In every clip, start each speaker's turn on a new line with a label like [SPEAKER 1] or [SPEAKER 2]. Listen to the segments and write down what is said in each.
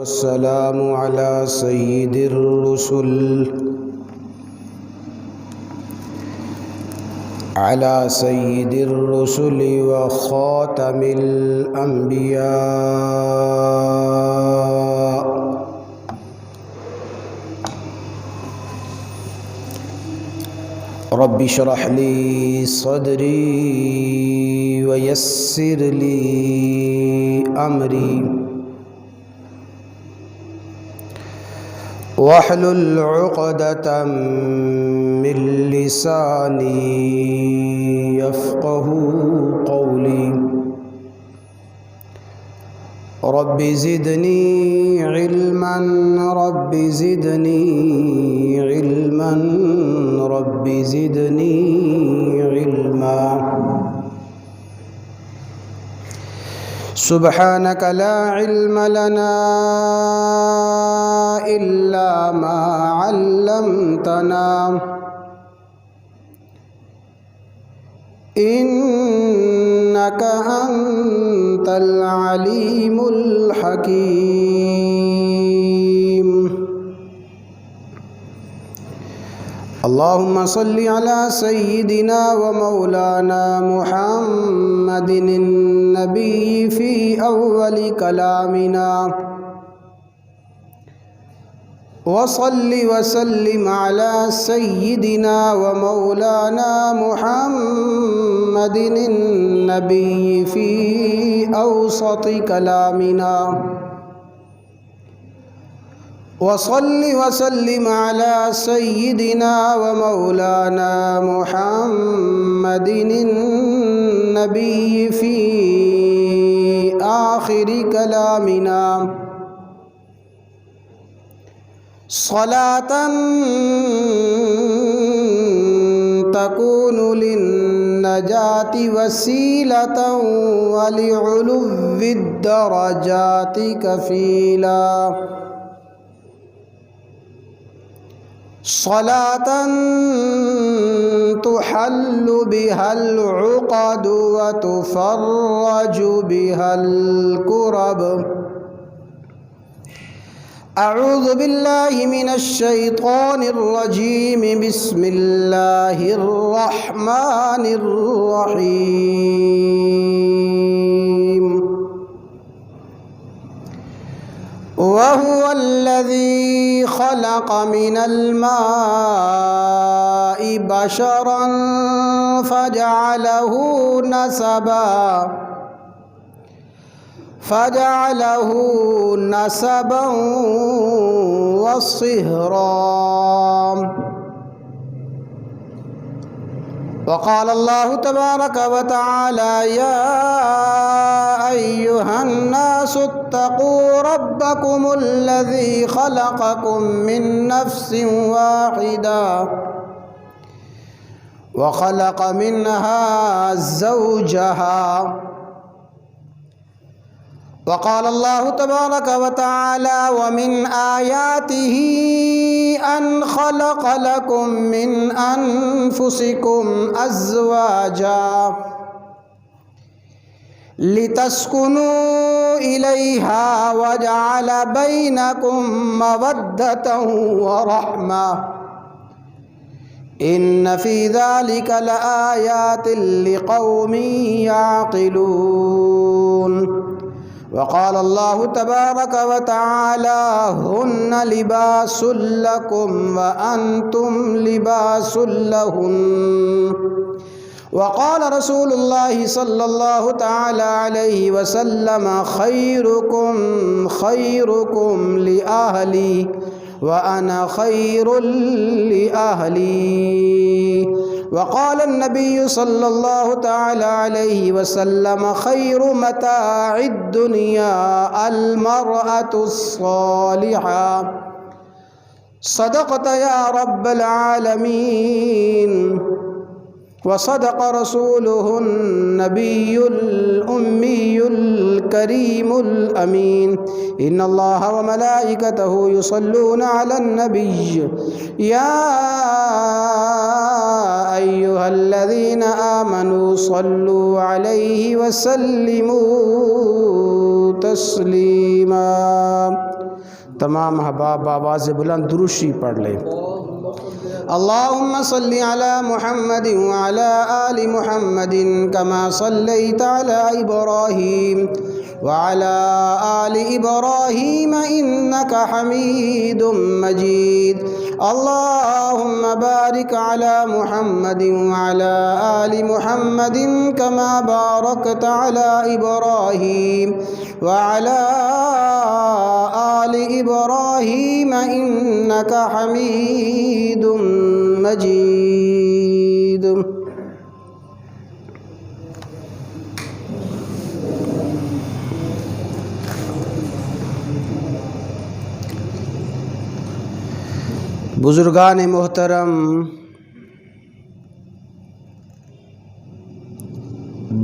[SPEAKER 1] والسلام على سيد الرسل وخاتم الأنبياء رب اشرح لي صدري ويسر لي أمري واحلل عقدة من لساني يفقه قولي رب زدني علما رب زدني علما رب زدني علما سبحانك لا علم لنا إلا ما علمتنا إنك أنت العليم الحكيم اللهم صل على سيدنا ومولانا محمد النبي في أول كلامنا وصل وسلم على سيدنا ومولانا محمد النبي في أوسط كلامنا وصل وسلم على سيدنا ومولانا محمد النبي في آخر كلامنا صلاة تكون للنجاة وسيلة ولعلو الدرجات كفيلا صلاة تحل بها العقد وتفرج بها الكرب أعوذ بالله من الشيطان الرجيم بسم الله الرحمن الرحيم وهو الذي خلق من الماء بشرا فجعله نسبا وصهرا وقال الله تبارك وتعالى يا أيها الناس اتقوا ربكم الذي خلقكم من نفس واحدة وخلق منها زوجها وقال الله تبارك وتعالى ومن آياته أن خلق لكم من أنفسكم أزواجا لتسكنوا إليها وجعل بينكم مودة ورحمة إن في ذلك لآيات لقوم يعقلون وقال الله تبارك وتعالى هن لباس لكم وأنتم لباس لهن وقال رسول الله صلى الله تعالى عليه وسلم خيركم لأهلي وأنا خير لأهلي وقال النبي صلى الله تعالى عليه وسلم خير متاع الدنيا المرأة الصالحة صدقت يا رب العالمين وصدق رسوله النبي الأمي الكريم الأمين إن الله وملائكته يصلون على النبي يا أيها الذين آمنوا صلوا عليه وسلموا تسليما تمام احباب آواز بلند درود شریف پڑھ لیں۔ اللہم صلی علی محمد وعلی آل محمد کما صلیت علی ابراہیم وعلی آل ابراہیم انک حمید مجید۔ اللہم بارک علی محمد وعلی آل محمد کما بارکت علی ابراہیم وعلی آل ابراہیم انک حمید مجید۔ بزرگان محترم،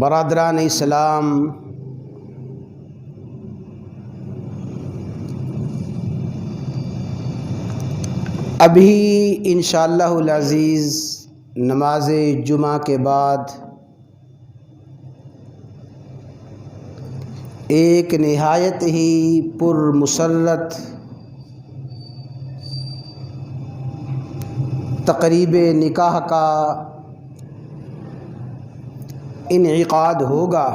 [SPEAKER 1] برادران اسلام، ابھی انشاءاللہ العزیز نماز جمعہ کے بعد ایک نہایت ہی پر مسرت تقریب نکاح کا انعقاد ہوگا۔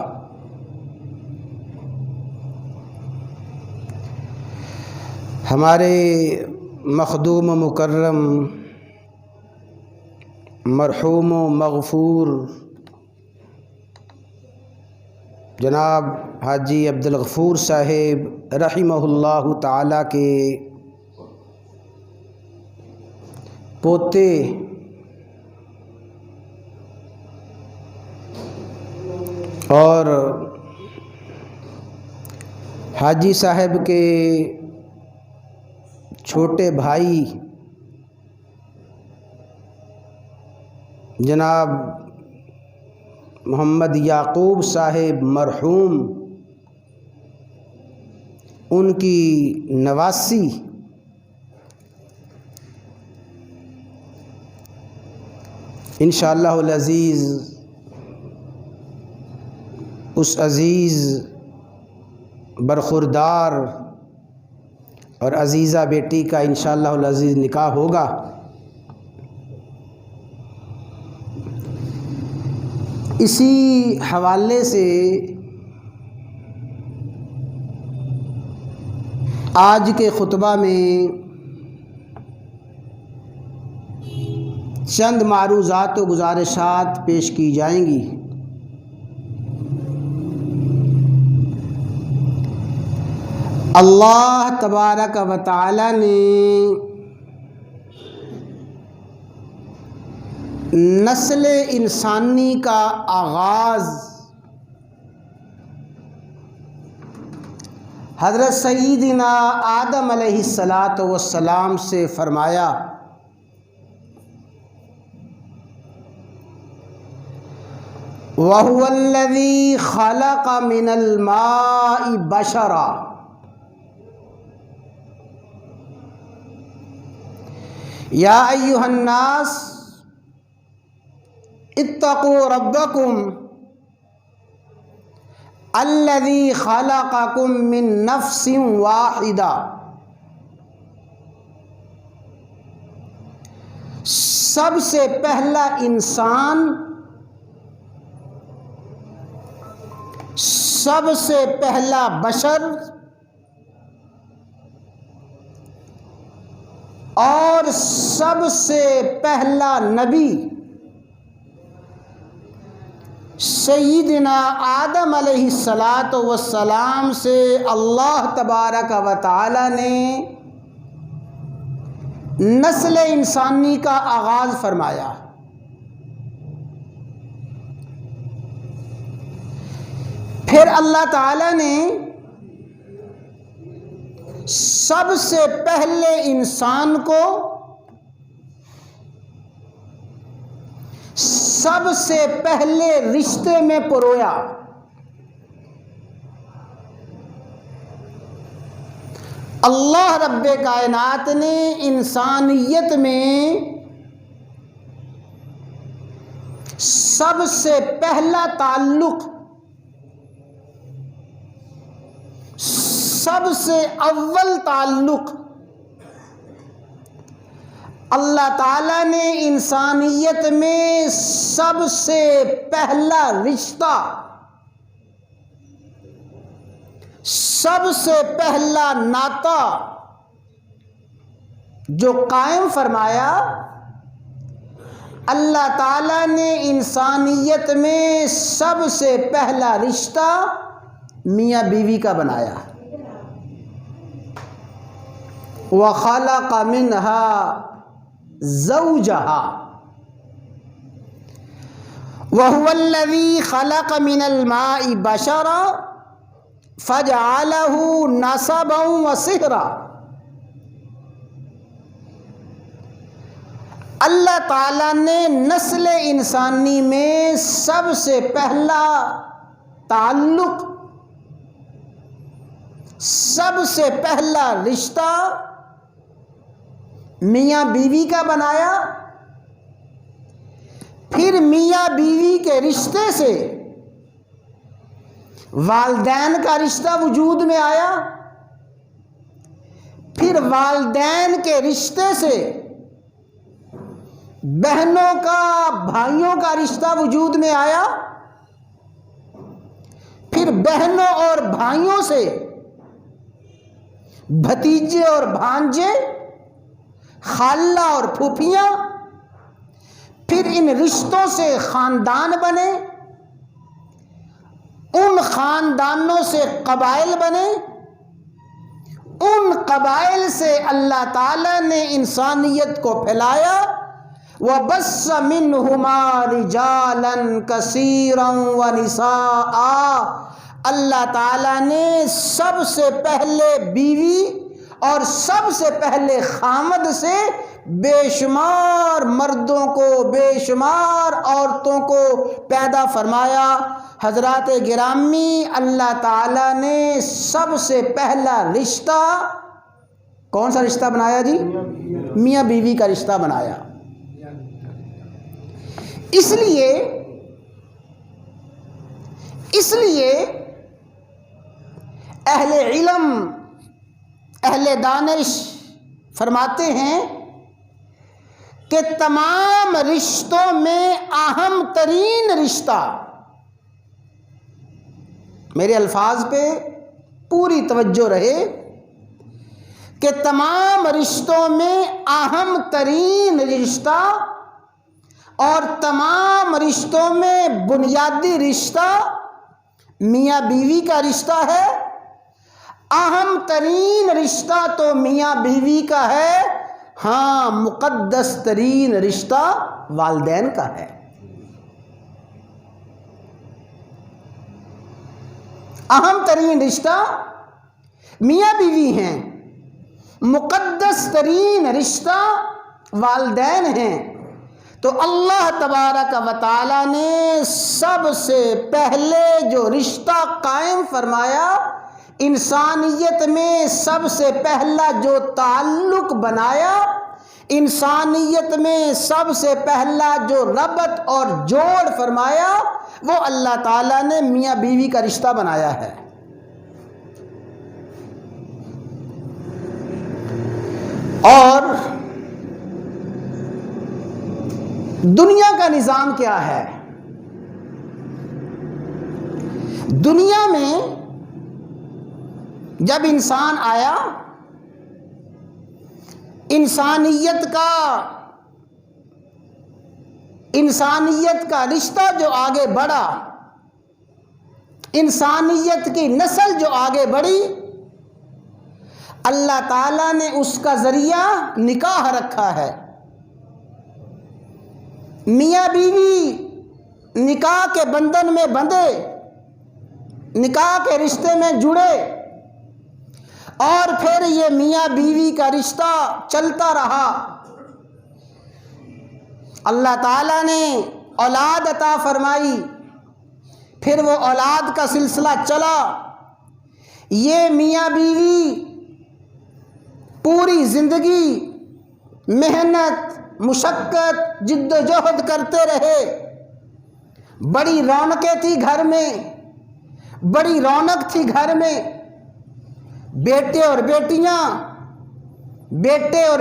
[SPEAKER 1] ہمارے مخدوم و مکرم مرحوم و مغفور جناب حاجی عبدالغفور صاحب رحمہ اللہ تعالیٰ کے پوتے اور حاجی صاحب کے چھوٹے بھائی جناب محمد یعقوب صاحب مرحوم، ان کی نواسی انشاءاللہ العزیز اس عزیز برخوردار اور عزیزہ بیٹی کا انشاءاللہ العزیز نکاح ہوگا۔ اسی حوالے سے آج کے خطبہ میں چند معروضات و گزارشات پیش کی جائیں گی۔ اللہ تبارک و تعالی نے نسل انسانی کا آغاز حضرت سیدنا آدم علیہ السلام سے فرمایا۔ وَهُوَ الَّذِي خَلَقَ مِنَ الْمَاءِ بَشَرًا یا ایھا الناس اتقوا ربکم الذی خلقکم من نفس واحدہ۔ سب سے پہلا انسان، سب سے پہلا بشر اور سب سے پہلا نبی سیدنا آدم علیہ السلام سے اللہ تبارک و تعالی نے نسل انسانی کا آغاز فرمایا۔ پھر اللہ تعالی نے سب سے پہلے انسان کو سب سے پہلے رشتے میں پرویا۔ اللہ رب کائنات نے انسانیت میں سب سے پہلا تعلق، سب سے اول تعلق اللہ تعالیٰ نے انسانیت میں سب سے پہلا رشتہ، سب سے پہلا ناطہ جو قائم فرمایا، اللہ تعالیٰ نے انسانیت میں سب سے پہلا رشتہ میاں بیوی کا بنایا۔ وَخَلَقَ مِنْهَا زَوْجَهَا وَهُوَ الَّذِي خَلَقَ مِنَ الْمَاءِ بَشَرًا فَجَعَلَهُ نَسَبًا وَصِهْرًا۔ اللہ تعالیٰ نے نسل انسانی میں سب سے پہلا تعلق، سب سے پہلا رشتہ میاں بیوی کا بنایا۔ پھر میاں بیوی کے رشتے سے والدین کا رشتہ وجود میں آیا، پھر والدین کے رشتے سے بہنوں کا، بھائیوں کا رشتہ وجود میں آیا، پھر بہنوں اور بھائیوں سے بھتیجے اور بھانجے، خالہ اور پھوپھیاں، پھر ان رشتوں سے خاندان بنے، ان خاندانوں سے قبائل بنے، ان قبائل سے اللہ تعالیٰ نے انسانیت کو پھیلایا۔ وَبَثَّ مِنْهُمَا رِجَالًا كَثِيرًا وَنِسَاءً۔ اللہ تعالیٰ نے سب سے پہلے بیوی اور سب سے پہلے خامد سے بے شمار مردوں کو، بے شمار عورتوں کو پیدا فرمایا۔ حضرات گرامی، اللہ تعالیٰ نے سب سے پہلا رشتہ کون سا رشتہ بنایا جی؟ میاں بیوی کا رشتہ بنایا۔ اس لیے اہل علم، اہل دانش فرماتے ہیں کہ تمام رشتوں میں اہم ترین رشتہ، میرے الفاظ پہ پوری توجہ رہے، کہ تمام رشتوں میں اہم ترین رشتہ اور تمام رشتوں میں بنیادی رشتہ میاں بیوی کا رشتہ ہے۔ اہم ترین رشتہ تو میاں بیوی کا ہے، ہاں مقدس ترین رشتہ والدین کا ہے۔ اہم ترین رشتہ میاں بیوی ہیں، مقدس ترین رشتہ والدین ہیں۔ تو اللہ تبارک و تعالی نے سب سے پہلے جو رشتہ قائم فرمایا، انسانیت میں سب سے پہلا جو تعلق بنایا، انسانیت میں سب سے پہلا جو ربط اور جوڑ فرمایا، وہ اللہ تعالیٰ نے میاں بیوی کا رشتہ بنایا ہے۔ اور دنیا کا نظام کیا ہے؟ دنیا میں جب انسان آیا، انسانیت کا رشتہ جو آگے بڑھا، انسانیت کی نسل جو آگے بڑھی، اللہ تعالیٰ نے اس کا ذریعہ نکاح رکھا ہے۔ میاں بیوی نکاح کے بندھن میں بندھے، نکاح کے رشتے میں جڑے، اور پھر یہ میاں بیوی کا رشتہ چلتا رہا۔ اللہ تعالیٰ نے اولاد عطا فرمائی، پھر وہ اولاد کا سلسلہ چلا۔ یہ میاں بیوی پوری زندگی محنت، مشقت، جد و جہد کرتے رہے۔ بڑی رونقیں تھی گھر میں، بڑی رونق تھی گھر میں، بیٹے اور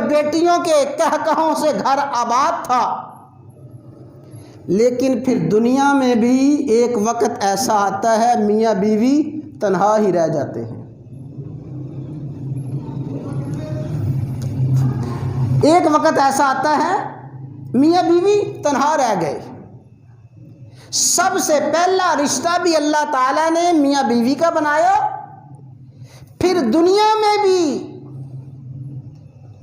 [SPEAKER 1] بیٹیوں کے کہکہوں سے گھر آباد تھا، لیکن پھر دنیا میں بھی ایک وقت ایسا آتا ہے میاں بیوی تنہا ہی رہ جاتے ہیں۔ ایک وقت ایسا آتا ہے میاں بیوی تنہا رہ گئے۔ سب سے پہلا رشتہ بھی اللہ تعالیٰ نے میاں بیوی کا بنایا، پھر دنیا میں بھی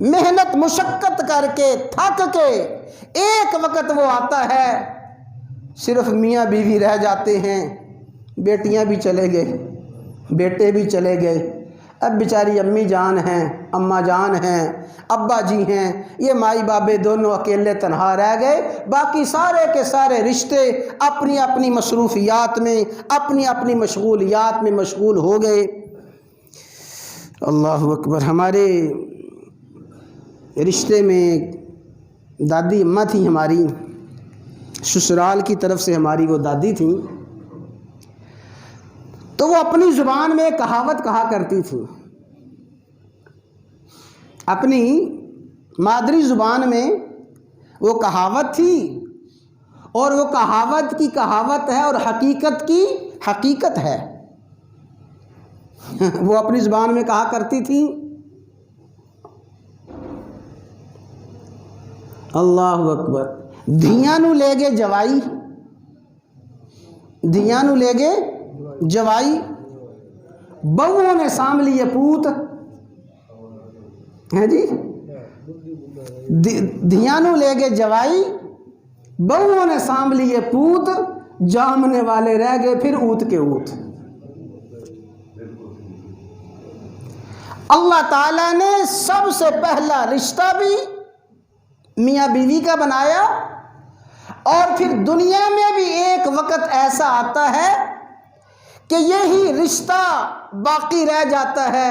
[SPEAKER 1] محنت مشقت کر کے تھک کے ایک وقت وہ آتا ہے صرف میاں بیوی رہ جاتے ہیں، بیٹیاں بھی چلے گئے، بیٹے بھی چلے گئے، اب بیچاری امی جان ہیں، اماں جان ہیں، ابا جی ہیں، یہ مائی بابے دونوں اکیلے تنہا رہ گئے، باقی سارے کے سارے رشتے اپنی اپنی مصروفیات میں، اپنی اپنی مشغولیات میں مشغول ہو گئے۔ اللہ اکبر۔ ہمارے رشتے میں دادی اماں تھیں، ہماری سسرال کی طرف سے ہماری وہ دادی تھیں، تو وہ اپنی زبان میں کہاوت کہا کرتی تھی، اپنی مادری زبان میں وہ کہاوت تھی، اور وہ کہاوت کی کہاوت ہے اور حقیقت کی حقیقت ہے۔ وہ اپنی زبان میں کہا کرتی تھی، اللہ اکبر، دھیاں نو لے گے جوائی، دھیاں نو لے گے جوائی، بہوؤں نے سام لیے پوت، ہے جی، دھیاں نو لے گے جوائی، بہوؤں نے سام لیے پوت، جامنے والے رہ گئے پھر اوت کے اوت۔ اللہ تعالیٰ نے سب سے پہلا رشتہ بھی میاں بیوی کا بنایا، اور پھر دنیا میں بھی ایک وقت ایسا آتا ہے کہ یہی رشتہ باقی رہ جاتا ہے،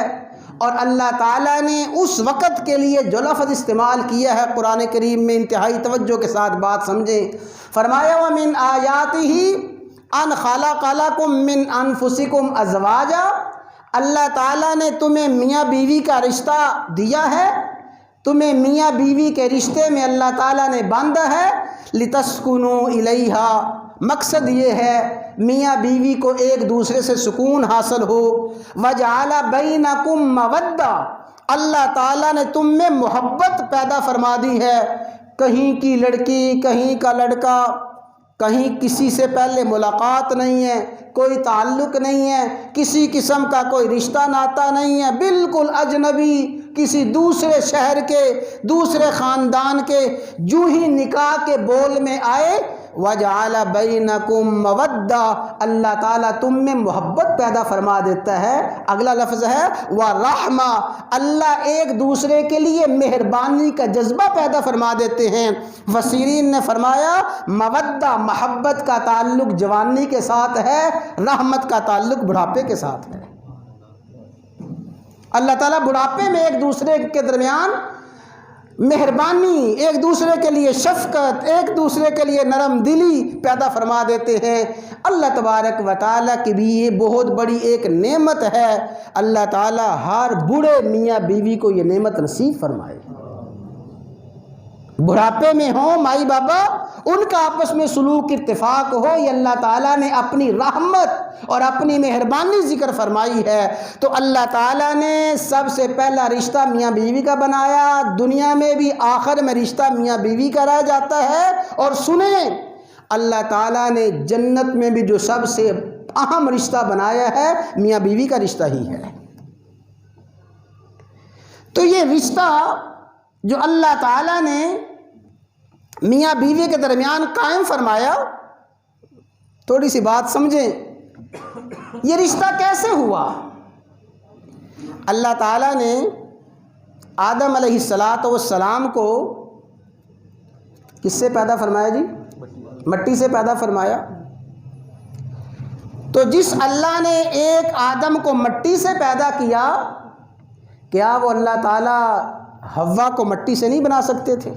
[SPEAKER 1] اور اللہ تعالیٰ نے اس وقت کے لیے جو لفظ استعمال کیا ہے قرآن کریم میں، انتہائی توجہ کے ساتھ بات سمجھیں۔ فرمایا وَمِنْ آیَاتِهِ أَنْ خَلَقَ لَكُم مِّنْ أَنفُسِكُمْ أَزْوَاجًا، اللہ تعالیٰ نے تمہیں میاں بیوی کا رشتہ دیا ہے، تمہیں میاں بیوی کے رشتے میں اللہ تعالیٰ نے باندھا ہے، لِتَسْكُنُوا إِلَيْهَا، مقصد یہ ہے میاں بیوی کو ایک دوسرے سے سکون حاصل ہو، وَجَعَلَ بَيْنَكُمْ مَوَدَّةً، اللہ تعالیٰ نے تم میں محبت پیدا فرما دی ہے، کہیں کی لڑکی کہیں کا لڑکا، کہیں کسی سے پہلے ملاقات نہیں ہے، کوئی تعلق نہیں ہے، کسی قسم کا کوئی رشتہ ناتا نہیں ہے، بالکل اجنبی، کسی دوسرے شہر کے، دوسرے خاندان کے، جو ہی نکاح کے بول میں آئے، وَجَعَلَ بَيْنَكُمْ مَوَدَّةً، اللہ تعالیٰ تم میں محبت پیدا فرما دیتا ہے۔ اگلا لفظ ہے وَرَحْمَةً، اللہ ایک دوسرے کے لیے مہربانی کا جذبہ پیدا فرما دیتے ہیں۔ مفسرین نے فرمایا مودہ، محبت کا تعلق جوانی کے ساتھ ہے، رحمت کا تعلق بڑھاپے کے ساتھ ہے۔ اللہ تعالیٰ بڑھاپے میں ایک دوسرے کے درمیان مہربانی، ایک دوسرے کے لیے شفقت، ایک دوسرے کے لیے نرم دلی پیدا فرما دیتے ہیں۔ اللہ تبارک و تعالیٰ کی بھی یہ بہت بڑی ایک نعمت ہے، اللہ تعالیٰ ہر بوڑھے میاں بیوی کو یہ نعمت نصیب فرمائے۔ بڑھاپے میں ہوں مائی بابا، ان کا آپس میں سلوک اتفاق ہو، یہ اللہ تعالیٰ نے اپنی رحمت اور اپنی مہربانی ذکر فرمائی ہے۔ تو اللہ تعالیٰ نے سب سے پہلا رشتہ میاں بیوی کا بنایا، دنیا میں بھی آخر میں رشتہ میاں بیوی کا رہ جاتا ہے، اور سنیں اللہ تعالیٰ نے جنت میں بھی جو سب سے اہم رشتہ بنایا ہے میاں بیوی کا رشتہ ہی ہے۔ تو یہ رشتہ جو اللہ تعالیٰ نے میاں بیوی کے درمیان قائم فرمایا، تھوڑی سی بات سمجھیں، یہ رشتہ کیسے ہوا؟ اللہ تعالیٰ نے آدم علیہ السلام کو کس سے پیدا فرمایا جی؟ مٹی سے پیدا فرمایا۔ تو جس اللہ نے ایک آدم کو مٹی سے پیدا کیا، کیا وہ اللہ تعالیٰ حوا کو مٹی سے نہیں بنا سکتے تھے؟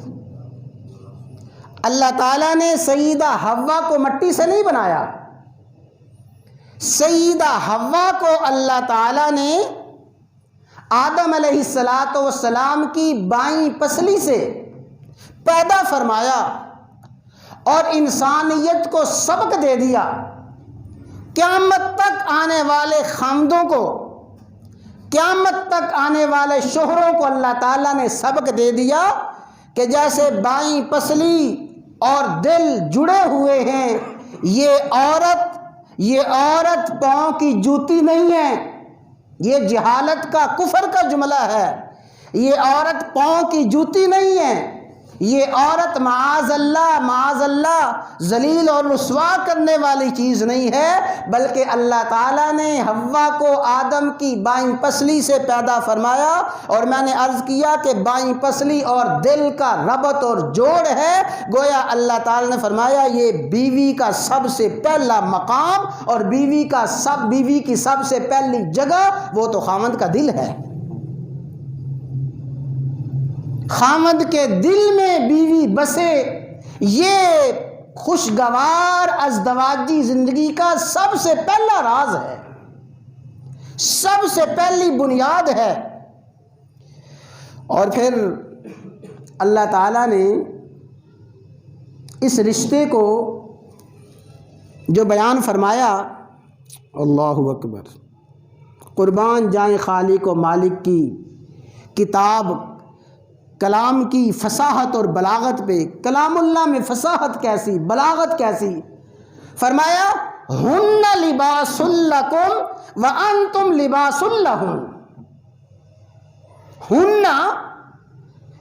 [SPEAKER 1] اللہ تعالیٰ نے سیدہ حوا کو مٹی سے نہیں بنایا، سیدہ حوا کو اللہ تعالیٰ نے آدم علیہ السلام کی بائیں پسلی سے پیدا فرمایا اور انسانیت کو سبق دے دیا، قیامت تک آنے والے خامدوں کو، قیامت تک آنے والے شوہروں کو اللہ تعالیٰ نے سبق دے دیا کہ جیسے بائیں پسلی اور دل جڑے ہوئے ہیں، یہ عورت پاؤں کی جوتی نہیں ہے، یہ جہالت کا، کفر کا جملہ ہے۔ یہ عورت پاؤں کی جوتی نہیں ہے، یہ عورت معاذ اللہ ذلیل اور رسوا کرنے والی چیز نہیں ہے، بلکہ اللہ تعالیٰ نے حوا کو آدم کی بائیں پسلی سے پیدا فرمایا، اور میں نے عرض کیا کہ بائیں پسلی اور دل کا ربط اور جوڑ ہے۔ گویا اللہ تعالیٰ نے فرمایا یہ بیوی کا سب سے پہلا مقام اور بیوی کی سب سے پہلی جگہ وہ تو خامند کا دل ہے۔ خامند کے دل میں بیوی بسے، یہ خوشگوار ازدواجی زندگی کا سب سے پہلا راز ہے، سب سے پہلی بنیاد ہے۔ اور پھر اللہ تعالیٰ نے اس رشتے کو جو بیان فرمایا، اللہ اکبر، قربان جائیں خالق و مالک کی کتاب کلام کی فصاحت اور بلاغت پہ۔ کلام اللہ میں فصاحت کیسی، بلاغت کیسی! فرمایا ہن لباس لکم وانتم لباس لہن، ہن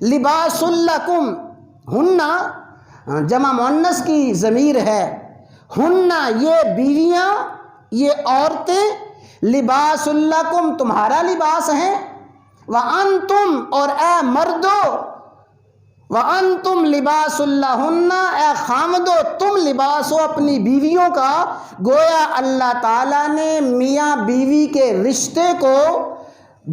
[SPEAKER 1] لباس لکم، ہن جمع مؤنث کی ضمیر ہے، ہن یہ بیویاں، یہ عورتیں، لباس لکم تمہارا لباس ہیں، وَأَنْتُمْ اور اے مردو، وَأَنْتُمْ لِبَاسُ اللَّهُنَّ اے خامدو تم لباس ہو اپنی بیویوں کا۔ گویا اللہ تعالیٰ نے میاں بیوی کے رشتے کو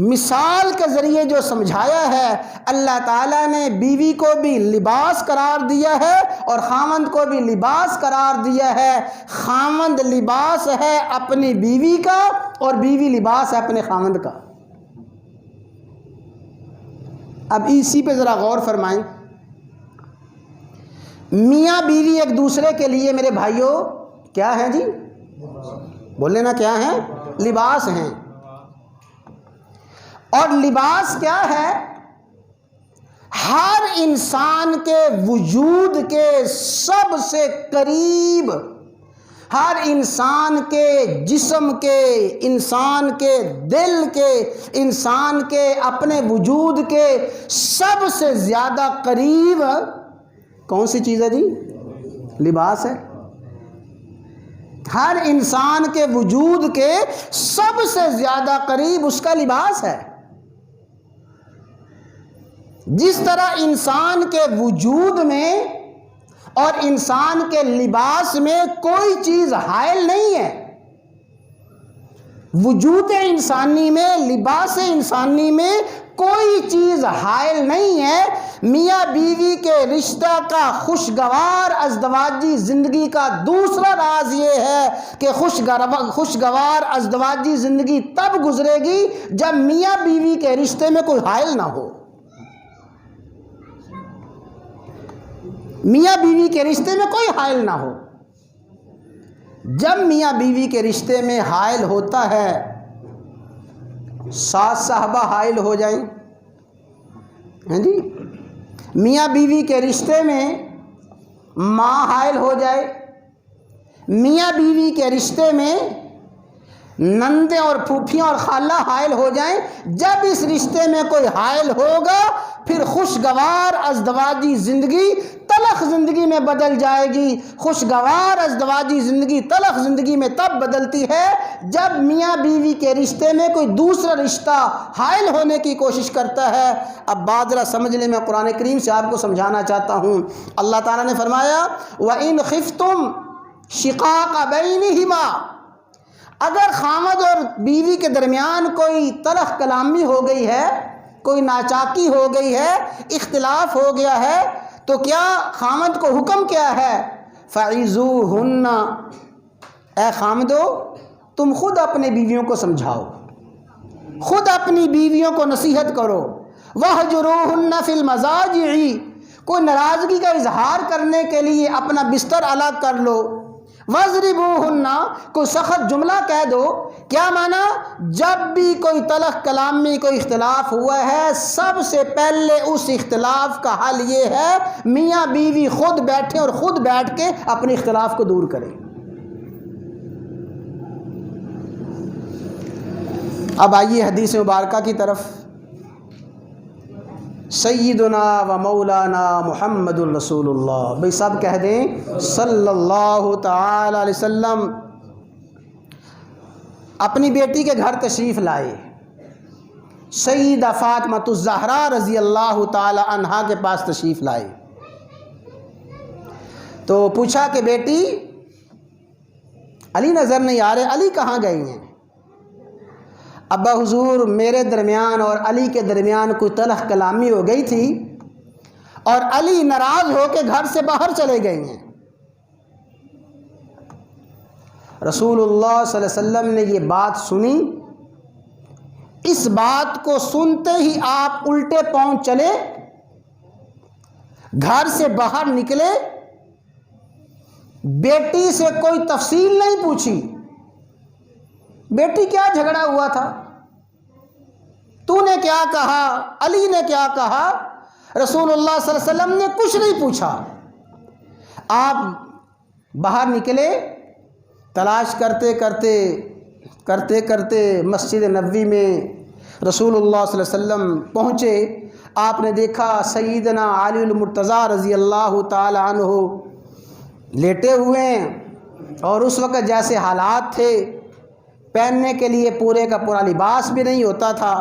[SPEAKER 1] مثال کے ذریعے جو سمجھایا ہے، اللہ تعالیٰ نے بیوی کو بھی لباس قرار دیا ہے اور خامند کو بھی لباس قرار دیا ہے۔ خامند لباس ہے اپنی بیوی کا اور بیوی لباس ہے اپنے خامند کا۔ اب اسی پہ ذرا غور فرمائیں۔ میاں بیوی ایک دوسرے کے لیے میرے بھائیوں کیا ہیں جی؟ بولے نا، کیا ہیں؟ لباس ہیں۔ اور لباس کیا ہے؟ ہر انسان کے وجود کے سب سے قریب، ہر انسان کے جسم کے، انسان کے دل کے، انسان کے اپنے وجود کے سب سے زیادہ قریب کون سی چیز ہے جی؟ لباس ہے۔ ہر انسان کے وجود کے سب سے زیادہ قریب اس کا لباس ہے۔ جس طرح انسان کے وجود میں اور انسان کے لباس میں کوئی چیز حائل نہیں ہے، وجود انسانی میں، لباس انسانی میں کوئی چیز حائل نہیں ہے، میاں بیوی کے رشتہ کا خوشگوار ازدواجی زندگی کا دوسرا راز یہ ہے کہ خوشگوار ازدواجی زندگی تب گزرے گی جب میاں بیوی کے رشتے میں کوئی حائل نہ ہو۔ میاں بیوی کے رشتے میں کوئی حائل نہ ہو۔ جب میاں بیوی کے رشتے میں حائل ہوتا ہے، ساس صاحبہ حائل ہو جائیں، ہیں جی، میاں بیوی کے رشتے میں ماں حائل ہو جائے، میاں بیوی کے رشتے میں نندیں اور پھوپھیاں اور خالہ حائل ہو جائیں، جب اس رشتے میں کوئی حائل ہوگا پھر خوشگوار ازدواجی زندگی تلخ زندگی میں بدل جائے گی۔ خوشگوار ازدواجی زندگی تلخ زندگی میں تب بدلتی ہے جب میاں بیوی کے رشتے میں کوئی دوسرا رشتہ حائل ہونے کی کوشش کرتا ہے۔ اب بات ذرا سمجھ لیں، میں قرآن کریم سے آپ کو سمجھانا چاہتا ہوں۔ اللہ تعالیٰ نے فرمایا وَإِنْ خِفْتُمْ شِقَاقَ بَيْنِهِمَا، اگر خامد اور بیوی کے درمیان کوئی تلخ کلامی ہو گئی ہے، کوئی ناچاکی ہو گئی ہے، اختلاف ہو گیا ہے، تو کیا خامد کو حکم کیا ہے؟ فَعِزُوهُنَّ، اے خامدو تم خود اپنے بیویوں کو سمجھاؤ، خود اپنی بیویوں کو نصیحت کرو، وَاهْجُرُوهُنَّ فِي الْمَضَاجِعِ، کوئی ناراضگی کا اظہار کرنے کے لیے اپنا بستر الگ کر لو، وَاضْرِبُوهُنَّ، کوئی سخت جملہ کہہ دو۔ کیا معنی؟ جب بھی کوئی تلخ کلامی، کوئی اختلاف ہوا ہے، سب سے پہلے اس اختلاف کا حل یہ ہے میاں بیوی خود بیٹھیں اور خود بیٹھ کے اپنے اختلاف کو دور کریں۔ اب آئیے حدیث مبارکہ کی طرف۔ سیدنا و مولانا محمد الرسول اللہ، بھئی سب کہہ دیں صلی اللہ تعالی علیہ وسلم اپنی بیٹی کے گھر تشریف لائے۔ سیدہ فاطمہ الزہرا رضی اللہ تعالی عنہا کے پاس تشریف لائے تو پوچھا کہ بیٹی علی نظر نہیں آ رہے، علی کہاں گئی ہیں؟ ابا حضور میرے درمیان اور علی کے درمیان کوئی تلخ کلامی ہو گئی تھی اور علی ناراض ہو کے گھر سے باہر چلے گئے ہیں۔ رسول اللہ صلی اللہ علیہ وسلم نے یہ بات سنی، اس بات کو سنتے ہی آپ الٹے پاؤں چلے، گھر سے باہر نکلے، بیٹی سے کوئی تفصیل نہیں پوچھی، بیٹی کیا جھگڑا ہوا تھا، تو نے کیا کہا، علی نے کیا کہا، رسول اللہ صلی اللہ علیہ وسلم نے کچھ نہیں پوچھا۔ آپ باہر نکلے، تلاش کرتے کرتے مسجد نبوی میں رسول اللہ صلی اللہ علیہ وسلم پہنچے۔ آپ نے دیکھا سیدنا علی المرتضیٰ رضی اللہ تعالی عنہ لیٹے ہوئے ہیں، اور اس وقت جیسے حالات تھے پہننے کے لیے پورے کا پورا لباس بھی نہیں ہوتا تھا،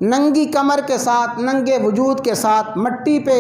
[SPEAKER 1] ننگی کمر کے ساتھ، ننگے وجود کے ساتھ مٹی پہ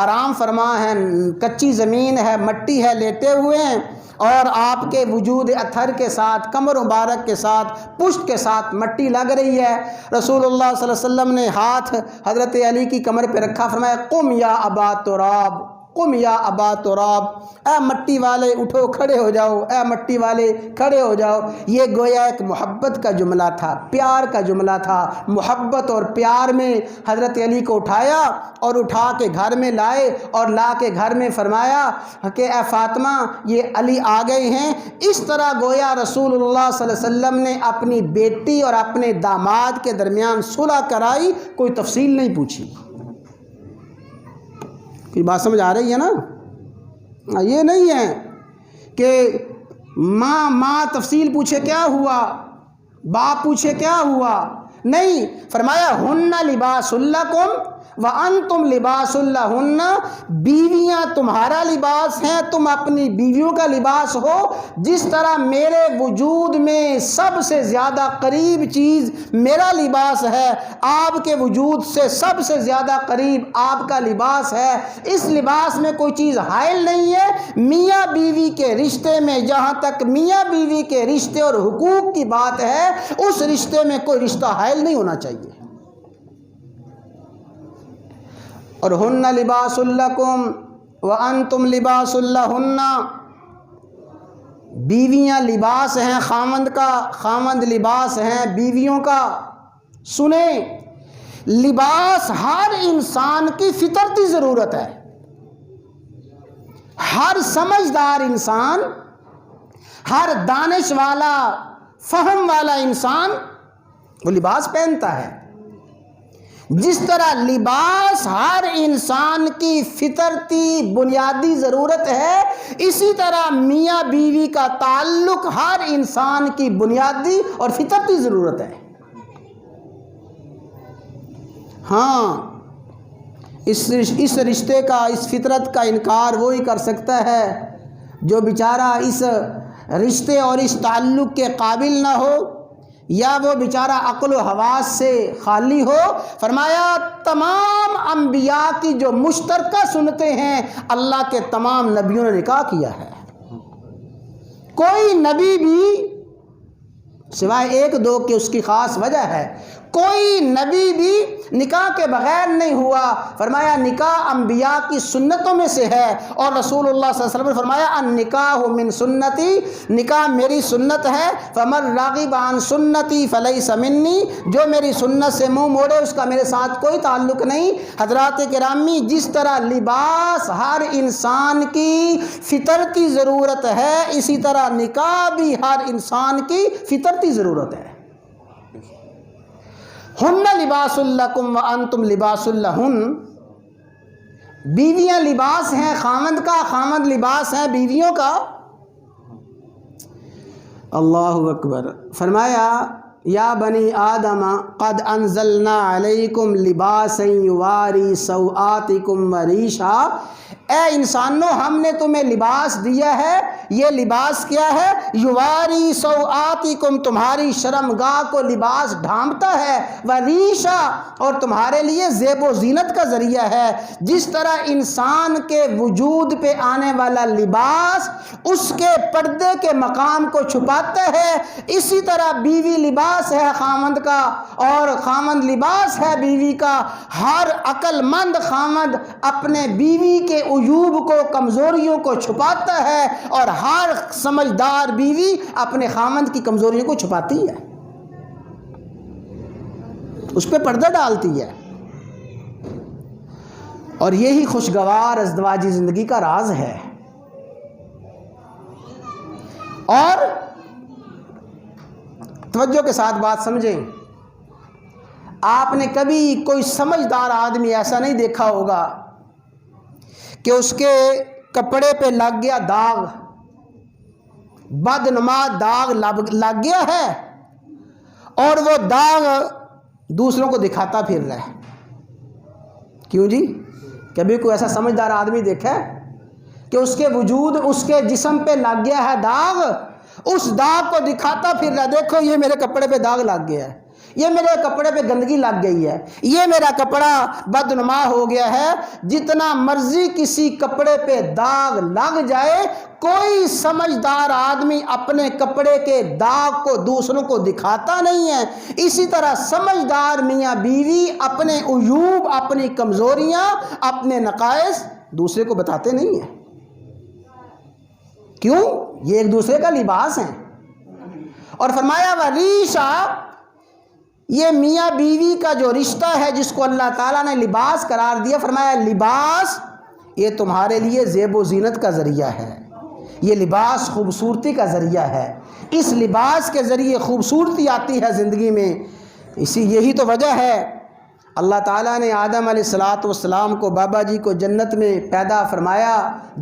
[SPEAKER 1] آرام فرما ہے، کچی زمین ہے، مٹی ہے، لیٹے ہوئے ہیں، اور آپ کے وجود اطہر کے ساتھ، کمر مبارک کے ساتھ، پشت کے ساتھ مٹی لگ رہی ہے۔ رسول اللہ صلی اللہ علیہ وسلم نے ہاتھ حضرت علی کی کمر پہ رکھا، فرمایا قم یا ابا تراب، قم یا ابا تراب، اے مٹی والے اٹھو، کھڑے ہو جاؤ، اے مٹی والے کھڑے ہو جاؤ۔ یہ گویا ایک محبت کا جملہ تھا، پیار کا جملہ تھا۔ محبت اور پیار میں حضرت علی کو اٹھایا اور اٹھا کے گھر میں لائے، اور لا کے گھر میں فرمایا کہ اے فاطمہ یہ علی آ گئے ہیں۔ اس طرح گویا رسول اللہ صلی اللہ علیہ وسلم نے اپنی بیٹی اور اپنے داماد کے درمیان صلح کرائی، کوئی تفصیل نہیں پوچھی۔ کوئی بات سمجھ آ رہی ہے نا؟ یہ نہیں ہے کہ ماں تفصیل پوچھے کیا ہوا، باپ پوچھے کیا ہوا، نہیں، فرمایا ہن لباس لکم وانتم لباس لہن، بیویاں تمہارا لباس ہیں، تم اپنی بیویوں کا لباس ہو۔ جس طرح میرے وجود میں سب سے زیادہ قریب چیز میرا لباس ہے، آپ کے وجود سے سب سے زیادہ قریب آپ کا لباس ہے۔ اس لباس میں کوئی چیز حائل نہیں ہے۔ میاں بیوی کے رشتے میں جہاں تک میاں بیوی کے رشتے اور حقوق کی بات ہے، اس رشتے میں کوئی رشتہ حائل نہیں ہونا چاہیے۔ اور ہن لباس لکم وانتم لباس لہن، بیویاں لباس ہیں خامند کا، خامند لباس ہیں بیویوں کا۔ سنیں، لباس ہر انسان کی فطرتی ضرورت ہے۔ ہر سمجھدار انسان، ہر دانش والا، فہم والا انسان وہ لباس پہنتا ہے۔ جس طرح لباس ہر انسان کی فطرتی بنیادی ضرورت ہے، اسی طرح میاں بیوی کا تعلق ہر انسان کی بنیادی اور فطرتی ضرورت ہے۔ ہاں، اس رشتے کا، اس فطرت کا انکار وہی کر سکتا ہے جو بیچارہ اس رشتے اور اس تعلق کے قابل نہ ہو، یا وہ بیچارہ عقل و حواس سے خالی ہو۔ فرمایا تمام انبیاء کی جو مشترکہ سنتیں ہیں، اللہ کے تمام نبیوں نے نکاح کیا ہے۔ کوئی نبی بھی سوائے ایک دو کے، اس کی خاص وجہ ہے، کوئی نبی بھی نکاح کے بغیر نہیں ہوا۔ فرمایا نکاح انبیاء کی سنتوں میں سے ہے، اور رسول اللہ صلی اللہ علیہ وسلم نے فرمایا النکاح من سنتی، نکاح میری سنت ہے، فمن راغب عن سنتی فلیس منی، جو میری سنت سے منہ موڑے اس کا میرے ساتھ کوئی تعلق نہیں۔ حضرات گرامی، جس طرح لباس ہر انسان کی فطرتی ضرورت ہے، اسی طرح نکاح بھی ہر انسان کی فطرتی ضرورت ہے۔ ہن لباس لکم وانتم لباس لہن، بیویاں لباس ہیں خامند کا، خامند لباس ہیں بیویوں کا۔ اللہ اکبر۔ فرمایا یا بنی آدم قد انزلنا علیکم لباسا یواری سوآتکم وریشا، اے انسانوں ہم نے تمہیں لباس دیا ہے، یہ لباس کیا ہے؟ یواری سوآتکم، تمہاری شرمگاہ کو لباس ڈھانپتا ہے، وریشا، اور تمہارے لیے زیب و زینت کا ذریعہ ہے۔ جس طرح انسان کے وجود پہ آنے والا لباس اس کے پردے کے مقام کو چھپاتا ہے، اسی طرح بیوی لباس ہے خامند کا، اور خامند لباس ہے بیوی کا۔ ہر عقل مند خامند اپنے بیوی کے عیوب کو، کمزوریوں کو چھپاتا ہے، اور ہر سمجھدار بیوی اپنے خامند کی کمزوریوں کو چھپاتی ہے، اس پہ پردہ ڈالتی ہے۔ اور یہی خوشگوار ازدواجی زندگی کا راز ہے۔ اور توجہ کے ساتھ بات سمجھیں، آپ نے کبھی کوئی سمجھدار آدمی ایسا نہیں دیکھا ہوگا کہ اس کے کپڑے پہ لگ گیا داغ، بدنما داغ لگ گیا ہے، اور وہ داغ دوسروں کو دکھاتا پھر رہا ہے۔ کیوں جی؟ کبھی کوئی ایسا سمجھدار آدمی دیکھا ہے کہ اس کے وجود، اس کے جسم پہ لگ گیا ہے داغ، اس داغ کو دکھاتا پھر رہا، دیکھو یہ میرے کپڑے پہ داغ لگ گیا ہے، یہ میرے کپڑے پہ گندگی لگ گئی ہے، یہ میرا کپڑا بدنما ہو گیا ہے۔ جتنا مرضی کسی کپڑے پہ داغ لگ جائے، کوئی سمجھدار آدمی اپنے کپڑے کے داغ کو دوسروں کو دکھاتا نہیں ہے۔ اسی طرح سمجھدار میاں بیوی اپنے عیوب، اپنی کمزوریاں، اپنے نقائص دوسرے کو بتاتے نہیں ہیں۔ کیوں؟ یہ ایک دوسرے کا لباس ہیں۔ اور فرمایا وریشا، یہ میاں بیوی کا جو رشتہ ہے جس کو اللہ تعالیٰ نے لباس قرار دیا، فرمایا لباس یہ تمہارے لیے زیب و زینت کا ذریعہ ہے، یہ لباس خوبصورتی کا ذریعہ ہے، اس لباس کے ذریعے خوبصورتی آتی ہے زندگی میں۔ یہی تو وجہ ہے اللہ تعالیٰ نے آدم علیہ السلام کو، بابا جی کو جنت میں پیدا فرمایا۔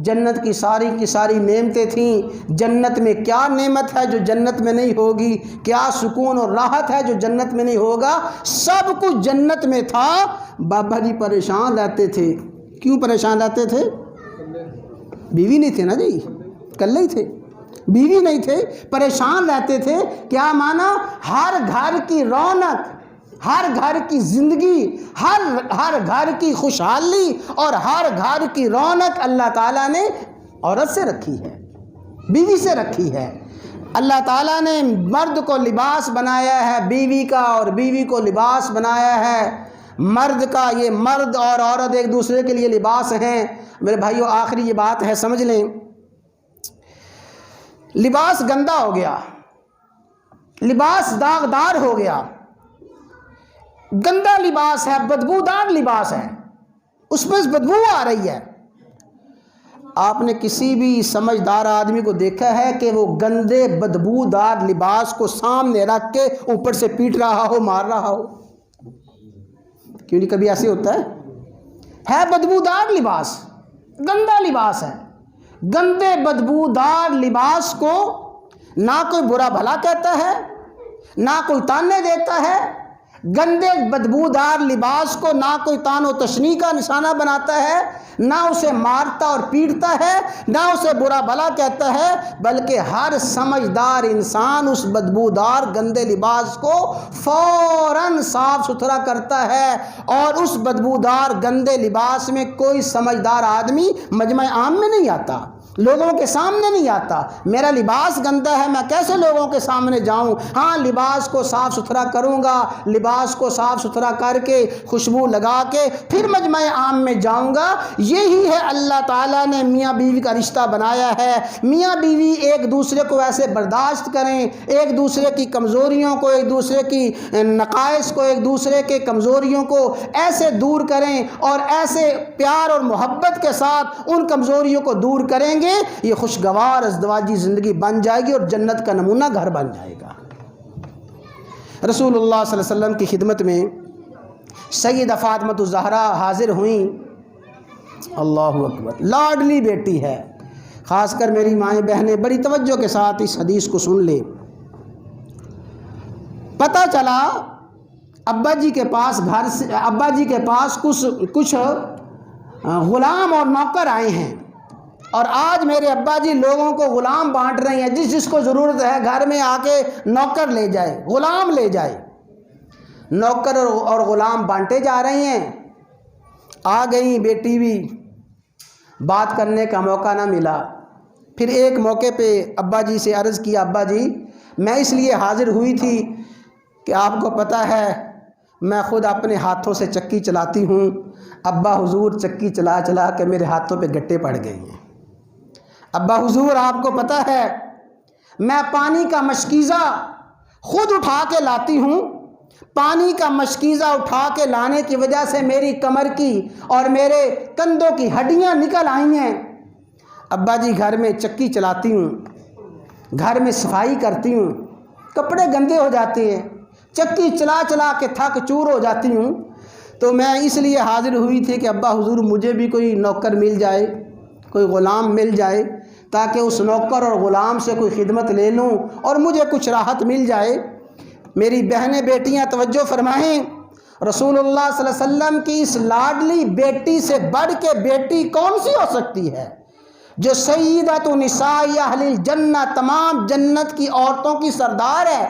[SPEAKER 1] جنت کی ساری نعمتیں تھیں، جنت میں کیا نعمت ہے جو جنت میں نہیں ہوگی، کیا سکون اور راحت ہے جو جنت میں نہیں ہوگا، سب کچھ جنت میں تھا۔ بابا جی پریشان رہتے تھے۔ کیوں پریشان رہتے تھے؟ بیوی نہیں تھے نا جی، اکلے ہی تھے، بیوی نہیں تھے، پریشان رہتے تھے۔ کیا مانا؟ ہر گھر کی رونق، ہر گھر کی زندگی، ہر گھر کی خوشحالی اور ہر گھر کی رونق اللہ تعالیٰ نے عورت سے رکھی ہے، بیوی سے رکھی ہے۔ اللہ تعالیٰ نے مرد کو لباس بنایا ہے بیوی کا، اور بیوی کو لباس بنایا ہے مرد کا۔ یہ مرد اور عورت ایک دوسرے کے لیے لباس ہیں۔ میرے بھائیو، آخری یہ بات ہے، سمجھ لیں، لباس گندا ہو گیا، لباس داغدار ہو گیا، گندا لباس ہے، بدبودار لباس ہے، اس میں بدبو آ رہی ہے۔ آپ نے کسی بھی سمجھدار آدمی کو دیکھا ہے کہ وہ گندے بدبودار لباس کو سامنے رکھ کے اوپر سے پیٹ رہا ہو، مار رہا ہو؟ کیوں نہیں کبھی ایسے ہوتا ہے بدبودار لباس، گندا لباس ہے۔ گندے بدبودار لباس کو نہ کوئی برا بھلا کہتا ہے، نہ کوئی تانے دیتا ہے۔ گندے بدبودار لباس کو نہ کوئی تان و تشنیع کا نشانہ بناتا ہے، نہ اسے مارتا اور پیٹتا ہے، نہ اسے برا بھلا کہتا ہے، بلکہ ہر سمجھدار انسان اس بدبودار گندے لباس کو فوراً صاف ستھرا کرتا ہے۔ اور اس بدبودار گندے لباس میں کوئی سمجھدار آدمی مجمع عام میں نہیں آتا، لوگوں کے سامنے نہیں آتا۔ میرا لباس گندا ہے، میں کیسے لوگوں کے سامنے جاؤں؟ ہاں، لباس کو صاف ستھرا کروں گا، لباس لباس کو صاف ستھرا کر کے خوشبو لگا کے پھر مجمع عام میں جاؤں گا۔ یہی ہے اللہ تعالیٰ نے میاں بیوی کا رشتہ بنایا ہے۔ میاں بیوی ایک دوسرے کو ایسے برداشت کریں، ایک دوسرے کی کمزوریوں کو، ایک دوسرے کی نقائص کو، ایک دوسرے کے کمزوریوں کو ایسے دور کریں اور ایسے پیار اور محبت کے ساتھ ان کمزوریوں کو دور کریں گے، یہ خوشگوار ازدواجی زندگی بن جائے گی اور جنت کا نمونہ گھر بن جائے گا۔ رسول اللہ صلی اللہ علیہ وسلم کی خدمت میں سیدہ فاطمہ الزہرا حاضر ہوئیں۔ اللہ اکبر، لاڈلی بیٹی ہے۔ خاص کر میری مائیں بہنیں بڑی توجہ کے ساتھ اس حدیث کو سن لیں۔ پتہ چلا ابا جی کے پاس کچھ غلام اور نوکر آئے ہیں، اور آج میرے ابا جی لوگوں کو غلام بانٹ رہے ہیں، جس کو ضرورت ہے گھر میں آ کے نوکر لے جائے، غلام لے جائے۔ نوکر اور غلام بانٹے جا رہے ہیں۔ آ گئی بیٹی بھی، بات کرنے کا موقع نہ ملا۔ پھر ایک موقع پہ ابا جی سے عرض کیا، ابا جی میں اس لیے حاضر ہوئی تھی کہ آپ کو پتہ ہے میں خود اپنے ہاتھوں سے چکی چلاتی ہوں، ابا حضور چکی چلا چلا کے میرے ہاتھوں پہ گٹے پڑ گئے ہیں۔ ابا حضور آپ کو پتہ ہے میں پانی کا مشکیزہ خود اٹھا کے لاتی ہوں، پانی کا مشکیزہ اٹھا کے لانے کی وجہ سے میری کمر کی اور میرے کندھوں کی ہڈیاں نکل آئی ہیں۔ ابا جی گھر میں چکی چلاتی ہوں، گھر میں صفائی کرتی ہوں، کپڑے گندے ہو جاتے ہیں، چکی چلا چلا کے تھک چور ہو جاتی ہوں، تو میں اس لیے حاضر ہوئی تھی کہ ابا حضور مجھے بھی کوئی نوکر مل جائے، کوئی غلام مل جائے، تاکہ اس نوکر اور غلام سے کوئی خدمت لے لوں اور مجھے کچھ راحت مل جائے۔ میری بہنیں بیٹیاں توجہ فرمائیں، رسول اللہ صلی اللہ علیہ وسلم کی اس لاڈلی بیٹی سے بڑھ کے بیٹی کون سی ہو سکتی ہے، جو سیدۃ نساء اہل الجنہ، تمام جنت کی عورتوں کی سردار ہے۔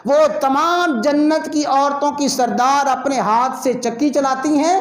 [SPEAKER 1] وہ تمام جنت کی عورتوں کی سردار اپنے ہاتھ سے چکی چلاتی ہیں،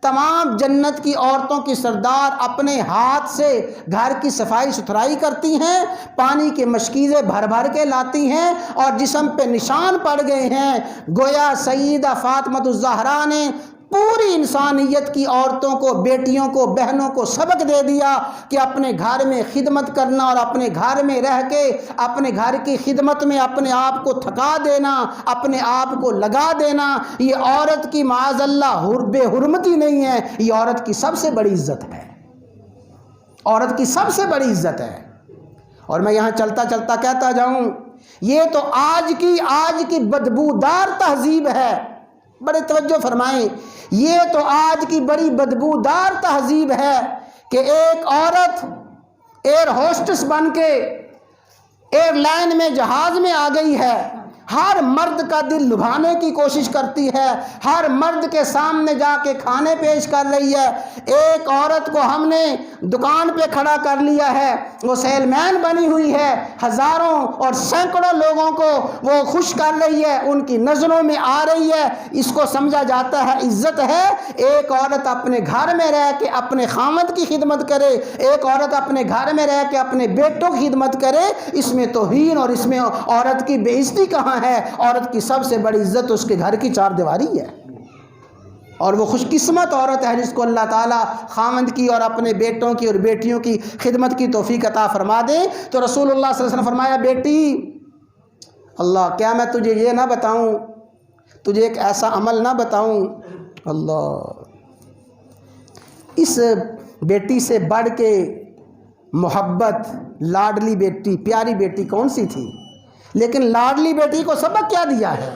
[SPEAKER 1] تمام جنت کی عورتوں کی سردار اپنے ہاتھ سے گھر کی صفائی ستھرائی کرتی ہیں، پانی کے مشکیزے بھر بھر کے لاتی ہیں، اور جسم پہ نشان پڑ گئے ہیں۔ گویا سیدہ فاطمہ الزہرا نے پوری انسانیت کی عورتوں کو، بیٹیوں کو، بہنوں کو سبق دے دیا کہ اپنے گھر میں خدمت کرنا اور اپنے گھر میں رہ کے اپنے گھر کی خدمت میں اپنے آپ کو تھکا دینا، اپنے آپ کو لگا دینا، یہ عورت کی معاذ اللہ بے حرمتی نہیں ہے، یہ عورت کی سب سے بڑی عزت ہے، عورت کی سب سے بڑی عزت ہے۔ اور میں یہاں چلتا چلتا کہتا جاؤں، یہ تو آج کی بدبودار تہذیب ہے۔ بڑے توجہ فرمائیں، یہ تو آج کی بڑی بدبودار تہذیب ہے کہ ایک عورت ایئر ہوسٹس بن کے ایئر لائن میں جہاز میں آ گئی ہے، ہر مرد کا دل لبھانے کی کوشش کرتی ہے، ہر مرد کے سامنے جا کے کھانے پیش کر رہی ہے۔ ایک عورت کو ہم نے دکان پہ کھڑا کر لیا ہے، وہ سیل مین بنی ہوئی ہے، ہزاروں اور سینکڑوں لوگوں کو وہ خوش کر رہی ہے، ان کی نظروں میں آ رہی ہے، اس کو سمجھا جاتا ہے عزت ہے۔ ایک عورت اپنے گھر میں رہ کے اپنے خامد کی خدمت کرے، ایک عورت اپنے گھر میں رہ کے اپنے بیٹوں کی خدمت کرے، اس میں توہین اور اس میں عورت کی بے عزتی کہاں ہے؟ عورت کی سب سے بڑی عزت اس کے گھر کی چار دیواری ہے، اور وہ خوش قسمت عورت ہے جس کو اللہ تعالیٰ خامند کی اور اپنے بیٹوں کی اور بیٹیوں کی خدمت کی توفیق عطا فرما دے۔ تو رسول اللہ صلی اللہ علیہ وسلم فرمایا، بیٹی اللہ کیا میں تجھے یہ نہ بتاؤں، تجھے ایک ایسا عمل نہ بتاؤں؟ اللہ، اس بیٹی سے بڑھ کے محبت لاڈلی بیٹی، پیاری بیٹی کون سی تھی؟ لیکن لاڈلی بیٹی کو سبق کیا دیا ہے؟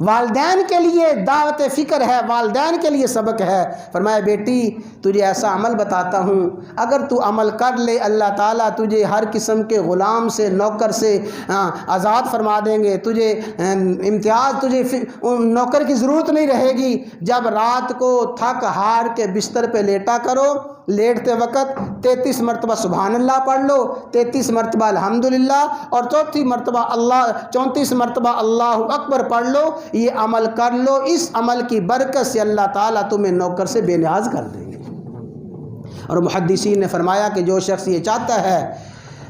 [SPEAKER 1] والدین کے لیے دعوت فکر ہے، والدین کے لیے سبق ہے۔ فرمایا بیٹی تجھے ایسا عمل بتاتا ہوں، اگر تو عمل کر لے اللہ تعالیٰ تجھے ہر قسم کے غلام سے، نوکر سے آزاد فرما دیں گے، تجھے امتیاز، تجھے نوکر کی ضرورت نہیں رہے گی۔ جب رات کو تھک ہار کے بستر پہ لیٹا کرو، لیٹتے وقت 33 مرتبہ سبحان اللہ پڑھ لو، 33 مرتبہ الحمدللہ، اور 34 مرتبہ اللہ اکبر پڑھ لو، یہ عمل کر لو، اس عمل کی برکت سے اللہ تعالیٰ تمہیں نوکر سے بے نیاز کر دیں گے۔ اور محدثین نے فرمایا کہ جو شخص یہ چاہتا ہے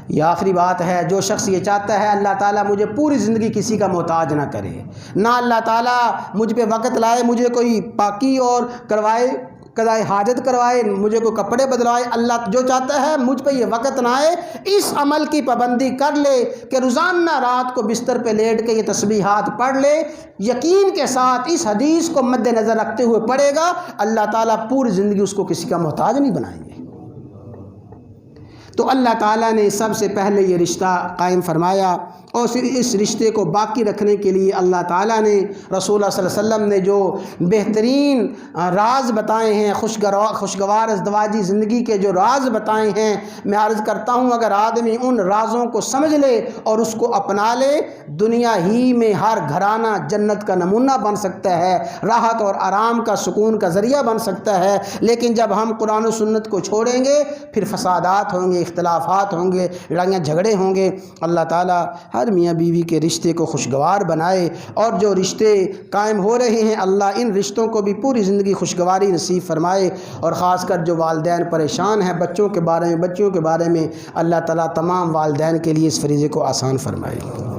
[SPEAKER 1] یہ آخری بات ہے، جو شخص یہ چاہتا ہے اللہ تعالیٰ مجھے پوری زندگی کسی کا محتاج نہ کرے، نہ اللہ تعالیٰ مجھ پہ وقت لائے، مجھے کوئی پاکی اور کروائے، قضائے حاجت کروائے، مجھے کوئی کپڑے بدلوائے، اللہ جو چاہتا ہے مجھ پہ یہ وقت نہ آئے، اس عمل کی پابندی کر لے کہ روزانہ رات کو بستر پہ لیٹ کے یہ تسبیحات پڑھ لے، یقین کے ساتھ اس حدیث کو مد نظر رکھتے ہوئے پڑھے گا، اللہ تعالیٰ پوری زندگی اس کو کسی کا محتاج نہیں بنائیں گے۔ تو اللہ تعالیٰ نے سب سے پہلے یہ رشتہ قائم فرمایا، اور پھر اس رشتے کو باقی رکھنے کے لیے اللہ تعالیٰ نے رسول اللہ صلی اللہ علیہ وسلم نے جو بہترین راز بتائے ہیں، خوشگوار ازدواجی زندگی کے جو راز بتائے ہیں، میں عرض کرتا ہوں اگر آدمی ان رازوں کو سمجھ لے اور اس کو اپنا لے، دنیا ہی میں ہر گھرانہ جنت کا نمونہ بن سکتا ہے، راحت اور آرام کا، سکون کا ذریعہ بن سکتا ہے۔ لیکن جب ہم قرآن و سنت کو چھوڑیں گے پھر فسادات ہوں گے، اختلافات ہوں گے، لڑائیاں جھگڑے ہوں گے۔ اللہ تعالیٰ ہر میاں بیوی کے رشتے کو خوشگوار بنائے، اور جو رشتے قائم ہو رہے ہیں اللہ ان رشتوں کو بھی پوری زندگی خوشگواری نصیب فرمائے، اور خاص کر جو والدین پریشان ہیں بچوں کے بارے میں، بچیوں کے بارے میں، اللہ تعالیٰ تمام والدین کے لیے اس فریضے کو آسان فرمائے۔